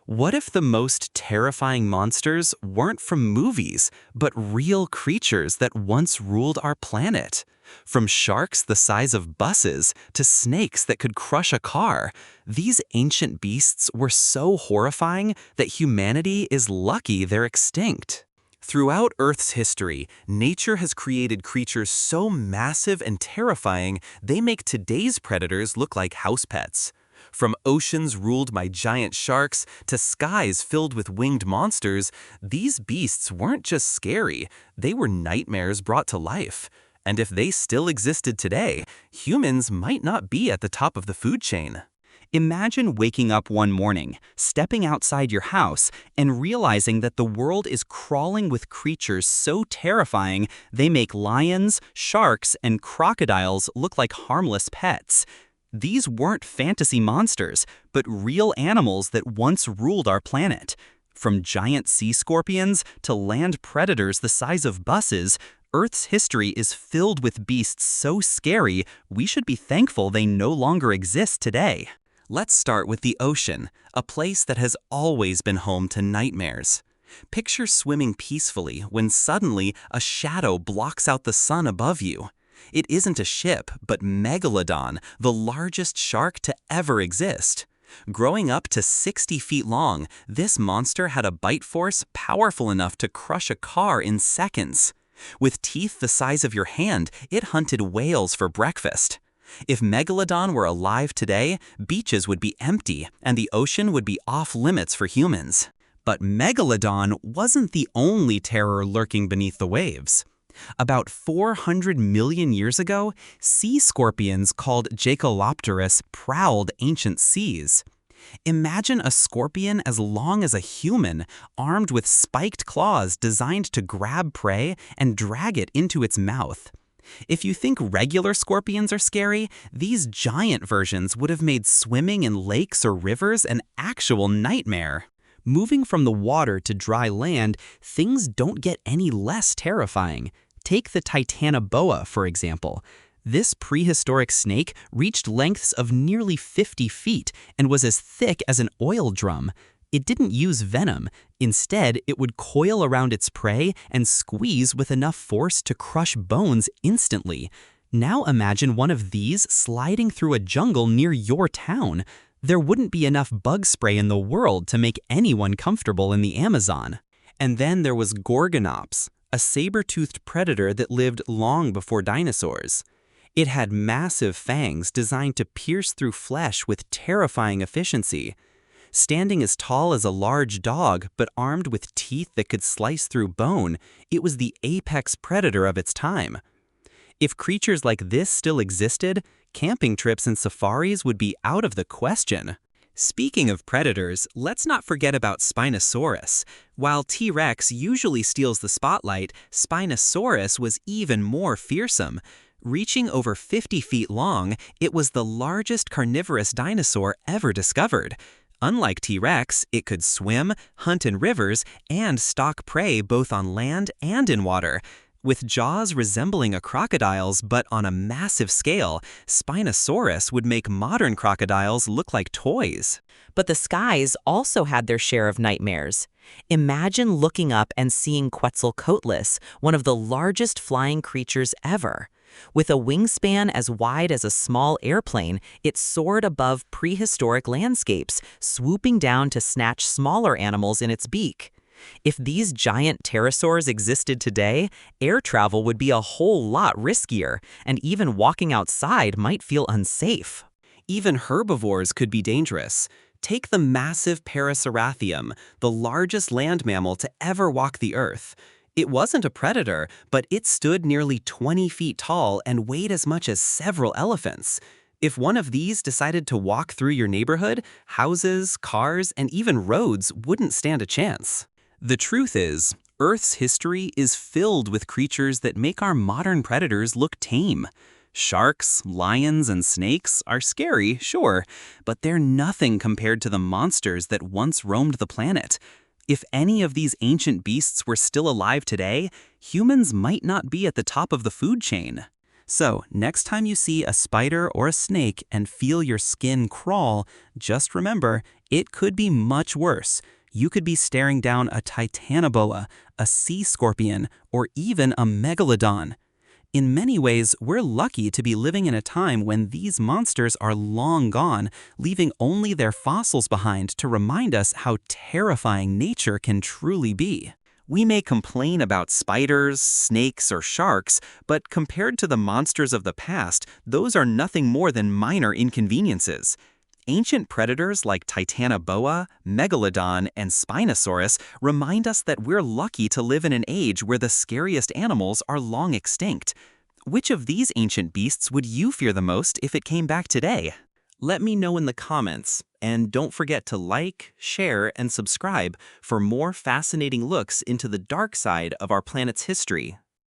What if the most terrifying monsters weren't from movies, but real creatures that once ruled our planet? From sharks the size of buses to snakes that could crush a car, these ancient beasts were so horrifying that humanity is lucky they're extinct. Throughout Earth's history, nature has created creatures so massive and terrifying they make today's predators look like house pets. From oceans ruled by giant sharks to skies filled with winged monsters, these beasts weren't just scary, they were nightmares brought to life. And if they still existed today, humans might not be at the top of the food chain. Imagine waking up one morning, stepping outside your house, and realizing that the world is crawling with creatures so terrifying they make lions, sharks, and crocodiles look like harmless pets. These weren't fantasy monsters, but real animals that once ruled our planet. From giant sea scorpions to land predators the size of buses, Earth's history is filled with beasts so scary we should be thankful they no longer exist today. Let's start with the ocean, a place that has always been home to nightmares. Picture swimming peacefully when suddenly a shadow blocks out the sun above you. It isn't a ship, but Megalodon, the largest shark to ever exist. Growing up to 60 feet long, this monster had a bite force powerful enough to crush a car in seconds. With teeth the size of your hand, it hunted whales for breakfast. If Megalodon were alive today, beaches would be empty and the ocean would be off limits for humans. But Megalodon wasn't the only terror lurking beneath the waves. About 400 million years ago, sea scorpions called Jacalopterus prowled ancient seas. Imagine a scorpion as long as a human, armed with spiked claws designed to grab prey and drag it into its mouth. If you think regular scorpions are scary, these giant versions would have made swimming in lakes or rivers an actual nightmare. Moving from the water to dry land, things don't get any less terrifying. Take the Titanoboa, for example. This prehistoric snake reached lengths of nearly 50 feet and was as thick as an oil drum. It didn't use venom. Instead, it would coil around its prey and squeeze with enough force to crush bones instantly. Now imagine one of these sliding through a jungle near your town. There wouldn't be enough bug spray in the world to make anyone comfortable in the Amazon. And then there was Gorgonops, a saber-toothed predator that lived long before dinosaurs. It had massive fangs designed to pierce through flesh with terrifying efficiency. Standing as tall as a large dog but armed with teeth that could slice through bone, it was the apex predator of its time. If creatures like this still existed, camping trips and safaris would be out of the question. Speaking of predators, let's not forget about Spinosaurus. While T-Rex usually steals the spotlight, Spinosaurus was even more fearsome. Reaching over 50 feet long, it was the largest carnivorous dinosaur ever discovered. Unlike T-Rex, it could swim, hunt in rivers, and stalk prey both on land and in water. With jaws resembling a crocodile's but on a massive scale, Spinosaurus would make modern crocodiles look like toys. But the skies also had their share of nightmares. Imagine looking up and seeing Quetzalcoatlus, one of the largest flying creatures ever. With a wingspan as wide as a small airplane, it soared above prehistoric landscapes, swooping down to snatch smaller animals in its beak. If these giant pterosaurs existed today, air travel would be a whole lot riskier, and even walking outside might feel unsafe. Even herbivores could be dangerous. Take the massive Parasarathium, the largest land mammal to ever walk the earth. It wasn't a predator, but it stood nearly 20 feet tall and weighed as much as several elephants. If one of these decided to walk through your neighborhood, houses, cars, and even roads wouldn't stand a chance. The truth is, Earth's history is filled with creatures that make our modern predators look tame. Sharks, lions, and snakes are scary, sure, but they're nothing compared to the monsters that once roamed the planet. If any of these ancient beasts were still alive today, humans might not be at the top of the food chain. So, next time you see a spider or a snake and feel your skin crawl, just remember, It could be much worse. You could be staring down a titanoboa, a sea scorpion, or even a megalodon. In many ways, we're lucky to be living in a time when these monsters are long gone, leaving only their fossils behind to remind us how terrifying nature can truly be. We may complain about spiders, snakes, or sharks, but compared to the monsters of the past, those are nothing more than minor inconveniences. Ancient predators like Titanoboa, Megalodon, and Spinosaurus remind us that we're lucky to live in an age where the scariest animals are long extinct. Which of these ancient beasts would you fear the most if it came back today? Let me know in the comments, and don't forget to like, share, and subscribe for more fascinating looks into the dark side of our planet's history.